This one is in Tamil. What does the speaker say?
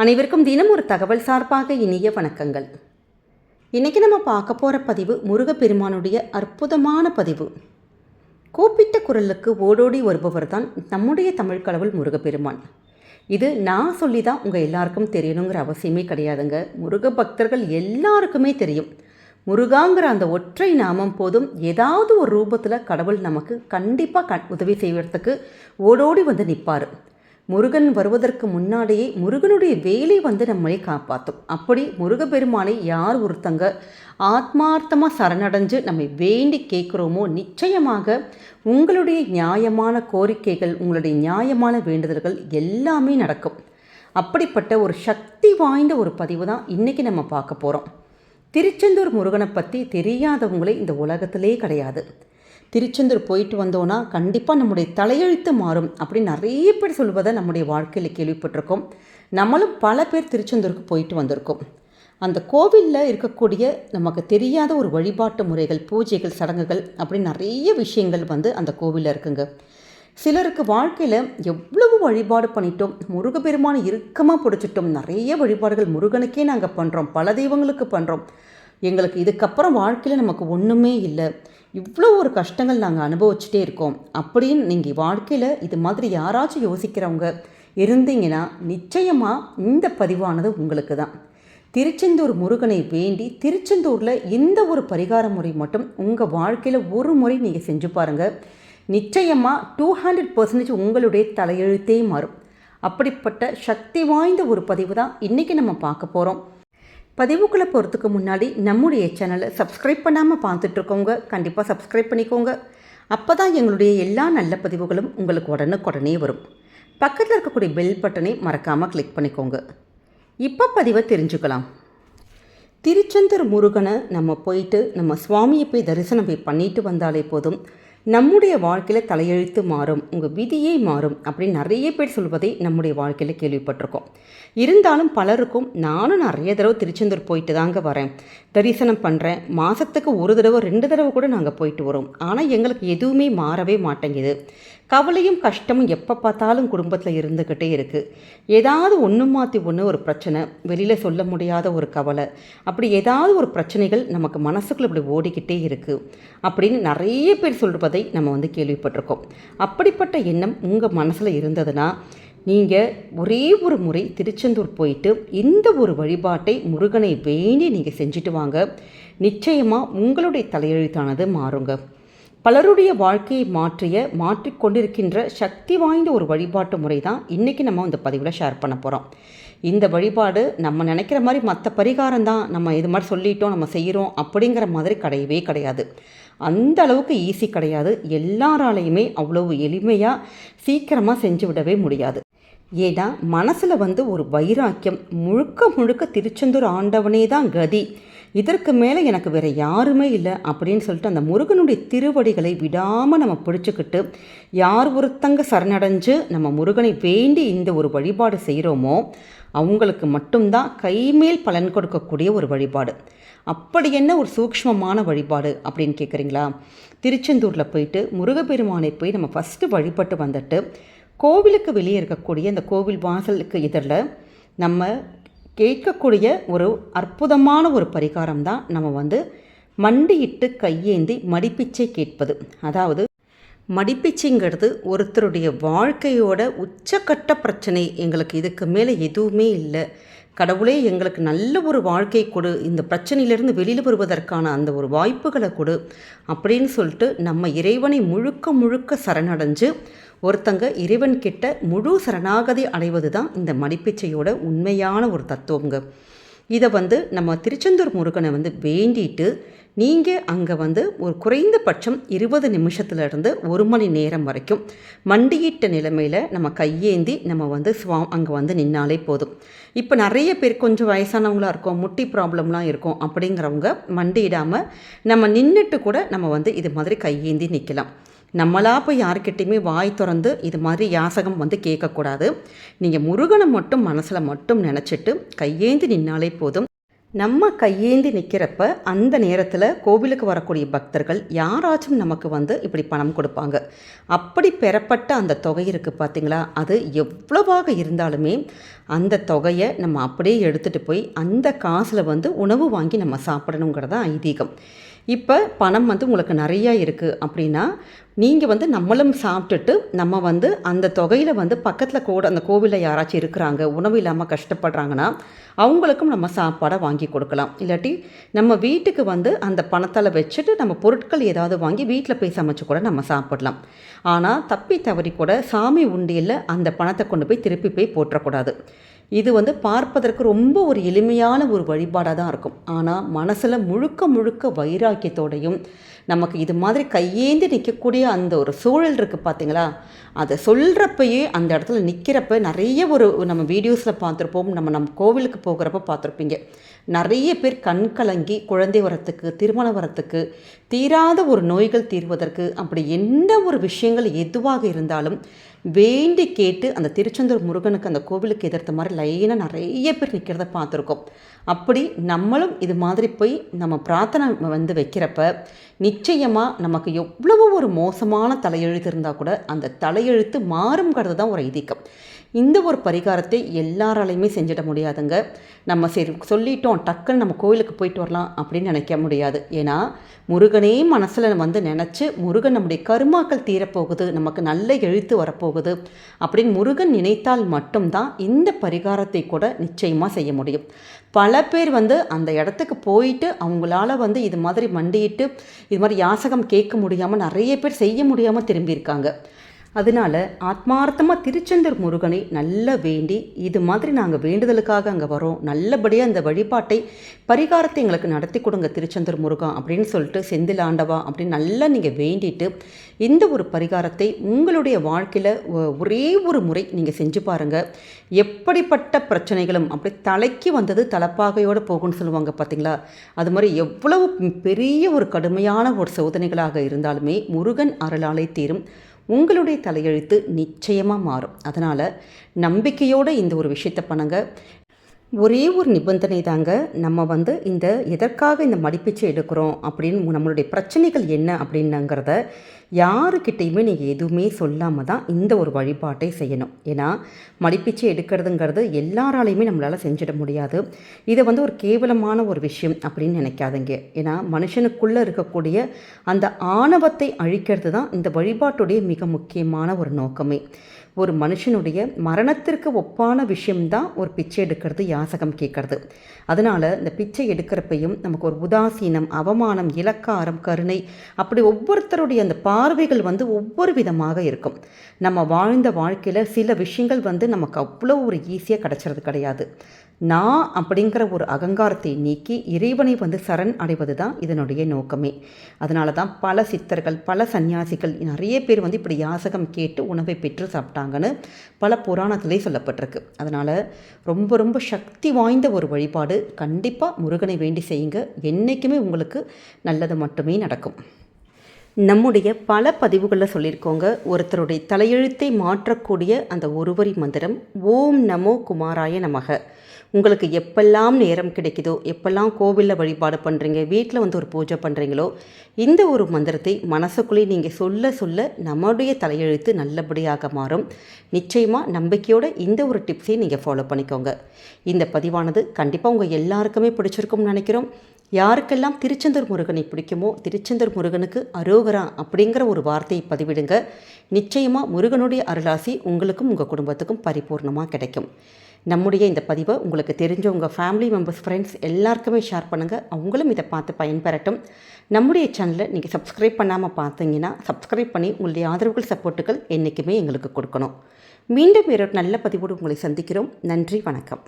அனைவருக்கும் தினம் ஒரு தகவல் சார்பாக இனிய வணக்கங்கள். இன்றைக்கி நம்ம பார்க்க போகிற பதிவு முருகப்பெருமானுடைய அற்புதமான பதிவு. கூப்பிட்ட குரலுக்கு ஓடோடி வருபவர் தான் நம்முடைய தமிழ் கடவுள் முருகப்பெருமான். இது நான் சொல்லி தான் உங்கள் எல்லாருக்கும் தெரியணுங்கிற அவசியமே கிடையாதுங்க. முருக பக்தர்கள் எல்லாருக்குமே தெரியும். முருகாங்கிற அந்த ஒற்றை நாமம் போதும் ஏதாவது ஒரு ரூபத்தில் கடவுள் நமக்கு கண்டிப்பாக உதவி செய்வதற்கு ஓடோடி வந்து நிற்பார். முருகன் வருவதற்கு முன்னாடியே முருகனுடைய வேலை வந்து நம்மளை காப்பாற்றும். அப்படி முருகப்பெருமானை யார் ஒருத்தங்க ஆத்மார்த்தமாக சரணடைஞ்சு நம்மை வேண்டி கேட்குறோமோ நிச்சயமாக உங்களுடைய நியாயமான கோரிக்கைகள், உங்களுடைய நியாயமான வேண்டுதல்கள் எல்லாமே நடக்கும். அப்படிப்பட்ட ஒரு சக்தி வாய்ந்த ஒரு பதிவு தான் இன்றைக்கி நம்ம பார்க்க போகிறோம். திருச்செந்தூர் முருகனை பற்றி தெரியாதவங்களே இந்த உலகத்திலே கிடையாது. திருச்செந்தூர் போயிட்டு வந்தோன்னா கண்டிப்பாக நம்முடைய தலையெழுத்து மாறும் அப்படின்னு நிறைய பேர் சொல்வதை நம்முடைய வாழ்க்கையில் கேள்விப்பட்டிருக்கோம். நம்மளும் பல பேர் திருச்செந்தூருக்கு போயிட்டு வந்திருக்கோம். அந்த கோவிலில் இருக்கக்கூடிய நமக்கு தெரியாத ஒரு வழிபாட்டு முறைகள், பூஜைகள், சடங்குகள் அப்படின்னு நிறைய விஷயங்கள் வந்து அந்த கோவிலில் இருக்குங்க. சிலருக்கு வாழ்க்கையில் எவ்வளவு வழிபாடு பண்ணிட்டோம், முருகப்பெருமானை இறுக்கமாக பிடிச்சிட்டோம், நிறைய வழிபாடுகள் முருகனுக்கே நாங்கள் பண்ணுறோம், பல தெய்வங்களுக்கு பண்ணுறோம், எங்களுக்கு இதுக்கப்புறம் வாழ்க்கையில் நமக்கு ஒன்றுமே இல்லை, இவ்வளோ ஒரு கஷ்டங்கள் நாங்கள் அனுபவிச்சுட்டே இருக்கோம் அப்படின்னு நீங்கள் வாழ்க்கையில் இது மாதிரி யாராச்சும் யோசிக்கிறவங்க இருந்தீங்கன்னா நிச்சயமாக இந்த பதிவானது உங்களுக்கு தான். திருச்செந்தூர் முருகனை வேண்டி திருச்செந்தூரில் இந்த ஒரு பரிகார முறை மட்டும் உங்கள் வாழ்க்கையில் ஒரு முறை நீங்கள் செஞ்சு பாருங்கள். நிச்சயமாக 200% உங்களுடைய தலையெழுத்தே மாறும். அப்படிப்பட்ட சக்தி வாய்ந்த ஒரு பதிவு தான் இன்றைக்கி நம்ம பார்க்க போகிறோம். பதிவுக்குள்ளே போகிறதுக்கு முன்னாடி நம்முடைய சேனலை சப்ஸ்கிரைப் பண்ணாமல் பார்த்துட்ருக்கோங்க, கண்டிப்பாக சப்ஸ்கிரைப் பண்ணிக்கோங்க. அப்போ தான் எங்களுடைய எல்லா நல்ல பதிவுகளும் உங்களுக்கு உடனுக்குடனே வரும். பக்கத்தில் இருக்கக்கூடிய பெல் பட்டனை மறக்காமல் கிளிக் பண்ணிக்கோங்க. இப்போ பதிவை தெரிஞ்சுக்கலாம். திருச்செந்தூர் முருகனை நம்ம போயிட்டு நம்ம சுவாமியை போய் தரிசனம் போய் பண்ணிட்டு வந்தாலே போதும், நம்முடைய வாழ்க்கையில் தலையெழுத்து மாறும், உங்கள் விதியே மாறும் அப்படின்னு நிறைய பேர் சொல்வதை நம்முடைய வாழ்க்கையில் கேள்விப்பட்டிருக்கோம். இருந்தாலும் பலருக்கும் நானும் நிறைய தடவை திருச்செந்தூர் போயிட்டு தாங்க வரேன், தரிசனம் பண்ணுறேன், மாதத்துக்கு ஒரு தடவை 2 தடவை கூட நாங்கள் போயிட்டு வரோம், ஆனால் எங்களுக்கு எதுவுமே மாறவே மாட்டேங்குது, கவலையும் கஷ்டமும் எப்போ பார்த்தாலும் குடும்பத்தில் இருந்துக்கிட்டே இருக்குது, ஏதாவது ஒன்று மாற்றி ஒன்று ஒரு பிரச்சனை, வெளியில் சொல்ல முடியாத ஒரு கவலை, அப்படி ஏதாவது ஒரு பிரச்சனைகள் நமக்கு மனசுக்குள்ளே இப்படி ஓடிக்கிட்டே இருக்குது அப்படின்னு நிறைய பேர் சொல்வதை நம்ம வந்து கேள்விப்பட்டிருக்கோம். அப்படிப்பட்ட எண்ணம் உங்கள் மனசில் இருந்ததுன்னா நீங்கள் ஒரே ஒரு முறை திருச்செந்தூர் போயிட்டு இந்த ஒரு வழிபாட்டை முருகனை வேண்டி நீங்கள் செஞ்சுட்டு வாங்க. நிச்சயமாக உங்களுடைய தலையெழுத்தானது மாறுங்க. பலருடைய வாழ்க்கையை மாற்றிக்கொண்டிருக்கின்ற சக்தி வாய்ந்த ஒரு வழிபாட்டு முறை தான் இன்றைக்கி நம்ம இந்த பதிவில் ஷேர் பண்ண போகிறோம். இந்த வழிபாடு நம்ம நினைக்கிற மாதிரி மற்ற பரிகாரம் தான், நம்ம இது மாதிரி சொல்லிட்டோம் நம்ம செய்கிறோம் அப்படிங்கிற மாதிரி கிடையவே கிடையாது. அந்த அளவுக்கு ஈஸி கிடையாது. எல்லாராலையுமே அவ்வளவு எளிமையாக சீக்கிரமாக செஞ்சு விடவே முடியாது. ஏன்னா மனசில் வந்து ஒரு வைராக்கியம், முழுக்க முழுக்க திருச்செந்தூர் ஆண்டவனே தான் கதி, இதற்கு மேலே எனக்கு வேறு யாருமே இல்லை அப்படின்னு சொல்லிட்டு அந்த முருகனுடைய திருவடிகளை விடாமல் நம்ம பிடிச்சிக்கிட்டு யார் ஒருத்தங்க சரணடைஞ்சு நம்ம முருகனை வேண்டி இந்த ஒரு வழிபாடு செய்கிறோமோ அவங்களுக்கு மட்டும்தான் கைமேல் பலன் கொடுக்கக்கூடிய ஒரு வழிபாடு. அப்படி என்ன ஒரு சூக்ஷ்மமான வழிபாடு அப்படின்னு கேட்குறீங்களா? திருச்செந்தூரில் போயிட்டு முருகப்பெருமானை போய் நம்ம ஃபஸ்ட்டு வழிபட்டு வந்துட்டு கோவிலுக்கு வெளியே இருக்கக்கூடிய அந்த கோவில் வாசலுக்கு எதிரில் நம்ம கேட்கக்கூடிய ஒரு அற்புதமான ஒரு பரிகாரம் தான் நம்ம வந்து மண்டியிட்டு கையேந்தி மடிப்பிச்சை கேட்பது. அதாவது மடிப்பிச்சைங்கிறது ஒருத்தருடைய வாழ்க்கையோட உச்சக்கட்ட பிரச்சனை, எங்களுக்கு இதுக்கு மேலே எதுவுமே இல்லை, கடவுளே எங்களுக்கு நல்ல ஒரு வாழ்க்கை கொடு, இந்த பிரச்சனையிலேருந்து வெளியில் வருவதற்கான அந்த ஒரு வாய்ப்புகளை கொடு அப்படின்னு சொல்லிட்டு நம்ம இறைவனை முழுக்க முழுக்க சரணடைஞ்சு ஒருத்தங்க இறைவன்கிட்ட முழு சரணாகதி அடைவது தான் இந்த மடிப்பிச்சையோட உண்மையான ஒரு தத்துவங்க. இதை வந்து நம்ம திருச்செந்தூர் முருகனை வந்து வேண்டிட்டு நீங்கள் அங்கே வந்து ஒரு குறைந்தபட்சம் 20 நிமிஷத்துலேருந்து 1 மணி நேரம் வரைக்கும் மண்டியிட்ட நிலைமையில் நம்ம கையேந்தி நம்ம வந்து அங்கே வந்து நின்னாலே போதும். இப்போ நிறைய பேர் கொஞ்சம் வயசானவங்களாக இருக்கும், முட்டி ப்ராப்ளம்லாம் இருக்கும், அப்படிங்கிறவங்க மண்டியிடாமல் நம்ம நின்றுட்டு கூட நம்ம வந்து இது மாதிரி கையேந்தி நிற்கலாம். நம்மளா போய் யாருக்கிட்டையுமே வாய் திறந்து இது மாதிரி யாசகம் வந்து கேட்கக்கூடாது. நீங்கள் முருகனை மட்டும் மனசில் மட்டும் நினச்சிட்டு கையேந்தி நின்னாலே போதும். நம்ம கையேந்தி நிற்கிறப்ப அந்த நேரத்தில் கோவிலுக்கு வரக்கூடிய பக்தர்கள் யாராச்சும் நமக்கு வந்து இப்படி பணம் கொடுப்பாங்க. அப்படி பெறப்பட்ட அந்த தொகை இருக்குது பார்த்தீங்களா, அது எவ்வளவாக இருந்தாலுமே அந்த தொகையை நம்ம அப்படியே எடுத்துகிட்டு போய் அந்த காசில் வந்து உணவு வாங்கி நம்ம சாப்பிடணுங்கிறது தான் ஐதீகம். இப்போ பணம் வந்து உங்களுக்கு நிறையா இருக்குது அப்படின்னா, நீங்கள் வந்து நம்மளும் சாப்பிட்டுட்டு நம்ம வந்து அந்த தொகையில் வந்து பக்கத்தில் கூட அந்த கோவிலில் யாராச்சும் இருக்கிறாங்க, உணவு இல்லாமல் கஷ்டப்படுறாங்கன்னா அவங்களுக்கும் நம்ம சாப்பாடை வாங்கி கொடுக்கலாம். இல்லாட்டி நம்ம வீட்டுக்கு வந்து அந்த பணத்தால் வச்சுட்டு நம்ம பொருட்கள் ஏதாவது வாங்கி வீட்டில் போய் சமைச்சு கூட நம்ம சாப்பிடலாம். ஆனால் தப்பி தவறி கூட சாமி உண்டியலில் அந்த பணத்தை கொண்டு போய் திருப்பி போய் போற்றக்கூடாது. இது வந்து பார்ப்பதற்கு ரொம்ப ஒரு எளிமையான ஒரு வழிபாடாக தான் இருக்கும். ஆனால் மனசில் முழுக்க முழுக்க வைராக்கியத்தோடையும் நமக்கு இது மாதிரி கையேந்தி நிற்கக்கூடிய அந்த ஒரு சூழல் இருக்குது பார்த்தீங்களா, அதை சொல்கிறப்பயே அந்த இடத்துல நிற்கிறப்ப நிறைய நம்ம வீடியோஸில் பார்த்துருப்போம், நம்ம கோவிலுக்கு போகிறப்ப பார்த்துருப்பீங்க. நிறைய பேர் கண் கலங்கி குழந்தை வரத்துக்கு, திருமணம் வரத்துக்கு, தீராத ஒரு நோய்கள் தீர்வதற்கு, அப்படி எந்த ஒரு விஷயங்கள் எதுவாக இருந்தாலும் வேண்டி கேட்டு அந்த திருச்செந்தூர் முருகனுக்கு அந்த கோவிலுக்கு எதிர்த்த மாதிரி லைனாக நிறைய பேர் நிற்கிறத பார்த்துருக்கோம். அப்படி நம்மளும் இது மாதிரி போய் நம்ம பிரார்த்தனை வந்து வைக்கிறப்ப நிச்சயமாக நமக்கு எவ்வளவு ஒரு மோசமான தலையெழுத்து இருந்தால் கூட அந்த தலையெழுத்து மாறுங்கிறது தான் ஒரு ஐதீகம். இந்த ஒரு பரிகாரத்தை எல்லாராலையுமே செஞ்சிட முடியாதுங்க. நம்ம சரி சொல்லிட்டோம் டக்குன்னு நம்ம கோயிலுக்கு போயிட்டு வரலாம் அப்படின்னு நினைக்க முடியாது. ஏன்னா முருகனே மனசில் வந்து நினச்சி முருகன் நம்முடைய கருமாக்கள் தீரப்போகுது, நமக்கு நல்ல எழுத்து வரப்போகுது அப்படின்னு முருகன் நினைத்தால் மட்டும்தான் இந்த பரிகாரத்தை கூட நிச்சயமாக செய்ய முடியும். பல பேர் வந்து அந்த இடத்துக்கு போயிட்டு அவங்களால வந்து இது மாதிரி மண்டிட்டு இது மாதிரி யாசகம் கேட்க முடியாமல் நிறைய பேர் செய்ய முடியாமல் திரும்பியிருக்காங்க. அதனால் ஆத்மார்த்தமாக திருச்செந்தூர் முருகனை நல்லா வேண்டி இது மாதிரி நாங்கள் வேண்டுதலுக்காக அங்கே வரோம், நல்லபடியாக அந்த வழிபாட்டை பரிகாரத்தை எங்களுக்கு நடத்தி கொடுங்க திருச்செந்தூர் முருகன் அப்படின்னு சொல்லிட்டு செந்தில் ஆண்டவா அப்படின்னு நல்லா நீங்கள் வேண்டிட்டு இந்த ஒரு பரிகாரத்தை உங்களுடைய வாழ்க்கையில் ஒரே ஒரு முறை நீங்கள் செஞ்சு பாருங்கள். எப்படிப்பட்ட பிரச்சனைகளும் அப்படி தலைக்கு வந்தது தலைப்பாகையோடு போகும்னு சொல்லுவாங்க பார்த்தீங்களா, அது மாதிரி எவ்வளவு பெரிய ஒரு கடுமையான ஒரு சோதனைகளாக இருந்தாலுமே முருகன் அருளாலே தீரும். உங்களுடைய தலையெழுத்து நிச்சயமாக மாறும். அதனால் நம்பிக்கையோடு இந்த ஒரு விஷயத்தை பண்ணுங்கள். ஒரே ஒரு நிபந்தனை தாங்க, நம்ம வந்து எதற்காக இந்த மடிப்பிச்சை எடுக்கிறோம் அப்படின்னு நம்மளுடைய பிரச்சனைகள் என்ன அப்படின்னுங்கிறத யாருக்கிட்டையுமே நீங்கள் எதுவுமே சொல்லாமல் தான் இந்த ஒரு வழிபாட்டை செய்யணும். ஏன்னா மடிப்பிச்சை எடுக்கிறதுங்கிறது எல்லாராலையுமே நம்மளால் செஞ்சிட முடியாது. இதை வந்து ஒரு கேவலமான ஒரு விஷயம் அப்படின்னு நினைக்காதீங்க. ஏன்னா மனுஷனுக்குள்ளே இருக்கக்கூடிய அந்த ஆணவத்தை அழிக்கிறது தான் இந்த வழிபாட்டுடைய மிக முக்கியமான ஒரு நோக்கமே. ஒரு மனுஷனுடைய மரணத்திற்கு ஒப்பான விஷயம்தான் ஒரு பிச்சை எடுக்கிறது, யாசகம் கேட்கறது. அதனால் இந்த பிச்சை எடுக்கிறப்பையும் நமக்கு ஒரு உதாசீனம், அவமானம், இலக்காரம், கருணை அப்படி ஒவ்வொருத்தருடைய அந்த பார்வைகள் வந்து ஒவ்வொரு விதமாக இருக்கும். நம்ம வாழ்ந்த வாழ்க்கையில் சில விஷயங்கள் வந்து நமக்கு அவ்வளோ ஒரு ஈஸியாக கிடச்சிறது கிடையாது. நான் அப்படிங்கிற ஒரு அகங்காரத்தை நீக்கி இறைவனை வந்து சரண் அடைவது தான் இதனுடைய நோக்கமே. அதனால தான் பல சித்தர்கள், பல சன்னியாசிகள் நிறைய பேர் வந்து இப்படி யாசகம் கேட்டு உணவை பெற்று சாப்பிட்டாங்கன்னு பல புராணத்திலே சொல்லப்பட்டிருக்கு. அதனால் ரொம்ப ரொம்ப சக்தி வாய்ந்த ஒரு வழிபாடு. கண்டிப்பாக முருகனை வேண்டி செய்யுங்க. என்றைக்குமே உங்களுக்கு நல்லது மட்டுமே நடக்கும். நம்முடைய பல பதிவுகளில் சொல்லியிருக்கோங்க, ஒருத்தருடைய தலையெழுத்தை மாற்றக்கூடிய அந்த ஒருவரி மந்திரம் ஓம் நமோ குமாராய நமக. உங்களுக்கு எப்பெல்லாம் நேரம் கிடைக்குதோ, எப்பெல்லாம் கோவிலில் வழிபாடு பண்ணுறீங்க, வீட்டில் வந்து ஒரு பூஜை பண்ணுறீங்களோ, இந்த ஒரு மந்திரத்தை மனசுக்குள்ளே நீங்கள் சொல்ல சொல்ல நம்முடைய தலையெழுத்து நல்லபடியாக மாறும். நிச்சயமாக நம்பிக்கையோடு இந்த ஒரு டிப்ஸையும் நீங்கள் ஃபாலோ பண்ணிக்கோங்க. இந்த பதிவானது கண்டிப்பாக உங்கள் எல்லாருக்குமே பிடிச்சிருக்கும்னு நினைக்கிறோம். யாருக்கெல்லாம் திருச்செந்தூர் முருகனை பிடிக்குமோ திருச்செந்தூர் முருகனுக்கு அரோகரா அப்படிங்கிற ஒரு வார்த்தையை பதிவிடுங்க. நிச்சயமாக முருகனுடைய அருளாசி உங்களுக்கும் உங்கள் குடும்பத்துக்கும் பரிபூர்ணமாக கிடைக்கும். நம்முடைய இந்த பதிவை உங்களுக்கு தெரிஞ்ச உங்கள் ஃபேமிலி மெம்பர்ஸ், ஃப்ரெண்ட்ஸ் எல்லாருக்குமே ஷேர் பண்ணுங்கள். அவங்களும் இதை பார்த்து பயன்பெறட்டும். நம்முடைய சேனலை நீங்கள் சப்ஸ்கிரைப் பண்ணாமல் பார்த்தீங்கன்னா சப்ஸ்கிரைப் பண்ணி உங்களுடைய ஆதரவுகள், சப்போர்ட்டுகள் என்றைக்குமே எங்களுக்கு கொடுக்கணும். மீண்டும் வேறொரு நல்ல பதிவோடு உங்களை சந்திக்கிறோம். நன்றி, வணக்கம்.